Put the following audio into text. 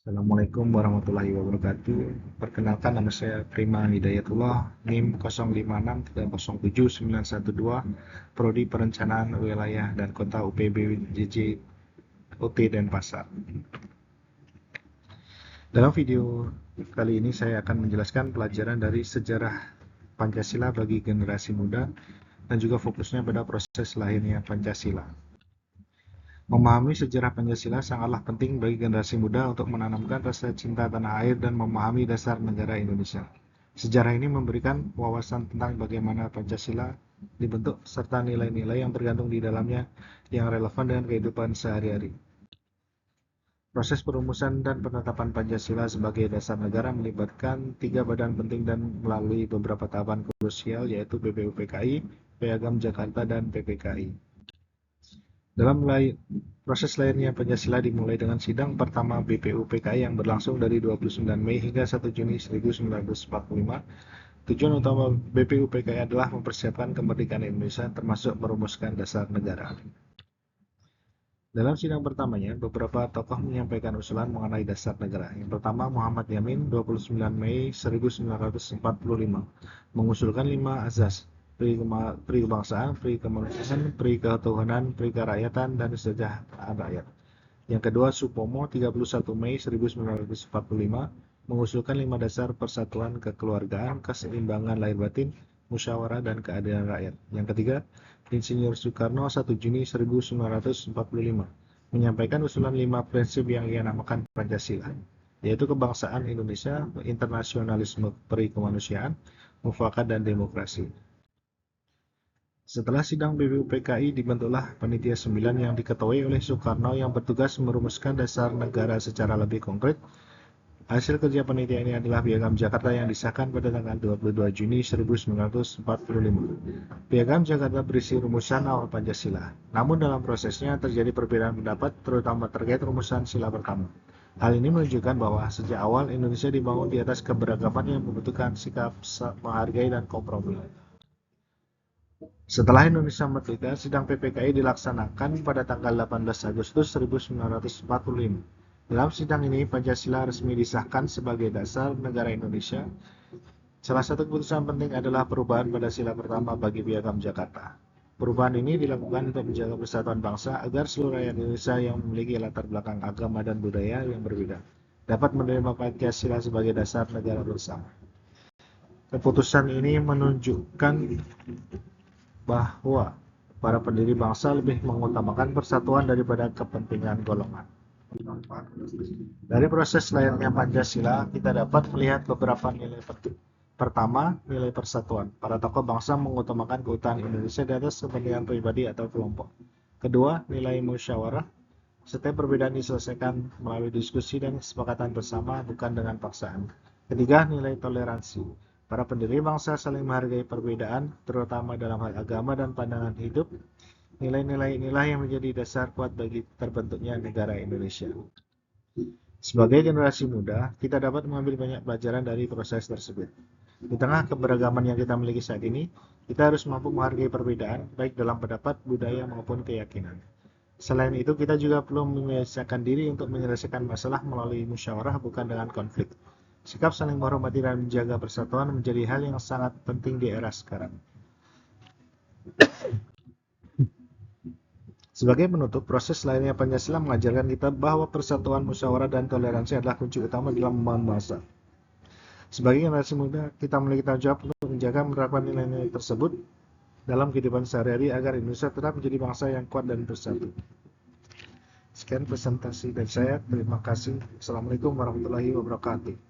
Assalamualaikum warahmatullahi wabarakatuh. Perkenalkan, nama saya Prima Hidayatullah, NIM 0563079112, Prodi Perencanaan Wilayah dan Kota UPB JJ OT Denpasar. Dalam video kali ini saya akan menjelaskan pelajaran dari sejarah Pancasila bagi generasi muda dan juga fokusnya pada proses lahirnya Pancasila. Memahami sejarah Pancasila sangatlah penting bagi generasi muda untuk menanamkan rasa cinta tanah air dan memahami dasar negara Indonesia. Sejarah ini memberikan wawasan tentang bagaimana Pancasila dibentuk serta nilai-nilai yang tergantung di dalamnya yang relevan dengan kehidupan sehari-hari. Proses perumusan dan penetapan Pancasila sebagai dasar negara melibatkan 3 badan penting dan melalui beberapa tahapan krusial, yaitu BPUPKI, Piagam Jakarta, dan PPKI. Dalam proses lahirnya Pancasila dimulai dengan sidang pertama BPUPKI yang berlangsung dari 29 Mei hingga 1 Juni 1945. Tujuan utama BPUPKI adalah mempersiapkan kemerdekaan Indonesia termasuk merumuskan dasar negara. Dalam sidang pertamanya, beberapa tokoh menyampaikan usulan mengenai dasar negara. Yang pertama, Muhammad Yamin, 29 Mei 1945, mengusulkan 5 azas: pri kebangsaan, pri kemanusiaan, pri ketuhanan, pri kerakyatan, dan kesejahteraan rakyat. Yang kedua, Supomo, 31 Mei 1945, mengusulkan 5 dasar persatuan kekeluargaan, keseimbangan lahir batin, musyawarah, dan keadilan rakyat. Yang ketiga, Insinyur Soekarno, 1 Juni 1945, menyampaikan usulan 5 prinsip yang ia namakan Pancasila, yaitu kebangsaan Indonesia, internasionalisme, pri kemanusiaan, mufakat, dan demokrasi. Setelah sidang BPUPKI, dibentuklah Panitia 9 yang diketuai oleh Soekarno yang bertugas merumuskan dasar negara secara lebih konkret. Hasil kerja panitia ini adalah Piagam Jakarta yang disahkan pada tanggal 22 Juni 1945. Piagam Jakarta berisi rumusan awal Pancasila. Namun dalam prosesnya terjadi perbedaan pendapat, terutama terkait rumusan sila pertama. Hal ini menunjukkan bahwa sejak awal Indonesia dibangun di atas keberagaman yang membutuhkan sikap menghargai dan kompromi. Setelah Indonesia merdeka, sidang PPKI dilaksanakan pada tanggal 18 Agustus 1945. Dalam sidang ini, Pancasila resmi disahkan sebagai dasar negara Indonesia. Salah satu keputusan penting adalah perubahan pada sila pertama bagi Piagam Jakarta. Perubahan ini dilakukan untuk menjaga persatuan bangsa agar seluruh rakyat Indonesia yang memiliki latar belakang agama dan budaya yang berbeda dapat menerima Pancasila sebagai dasar negara bersama. Keputusan ini menunjukkan bahwa para pendiri bangsa lebih mengutamakan persatuan daripada kepentingan golongan. Dari proses lahirnya Pancasila, kita dapat melihat beberapa nilai penting. Pertama, nilai persatuan. Para tokoh bangsa mengutamakan keutuhan Indonesia di atas kepentingan pribadi atau kelompok. Kedua, nilai musyawarah. Setiap perbedaan diselesaikan melalui diskusi dan kesepakatan bersama, bukan dengan paksaan. Ketiga, nilai toleransi. Para pendiri bangsa saling menghargai perbedaan, terutama dalam hal agama dan pandangan hidup. Nilai-nilai inilah yang menjadi dasar kuat bagi terbentuknya negara Indonesia. Sebagai generasi muda, kita dapat mengambil banyak pelajaran dari proses tersebut. Di tengah keberagaman yang kita miliki saat ini, kita harus mampu menghargai perbedaan, baik dalam pendapat, budaya, maupun keyakinan. Selain itu, kita juga perlu membiasakan diri untuk menyelesaikan masalah melalui musyawarah, bukan dengan konflik. Sikap saling menghormati dan menjaga persatuan menjadi hal yang sangat penting di era sekarang. Sebagai penutup, proses lahirnya Pancasila mengajarkan kita bahwa persatuan, musyawarah, dan toleransi adalah kunci utama dalam membangun bangsa. Sebagai generasi muda, kita memiliki tanggung jawab untuk menjaga menerapkan nilai-nilai tersebut dalam kehidupan sehari-hari agar Indonesia tetap menjadi bangsa yang kuat dan bersatu. Sekian presentasi dari saya. Terima kasih. Assalamualaikum warahmatullahi wabarakatuh.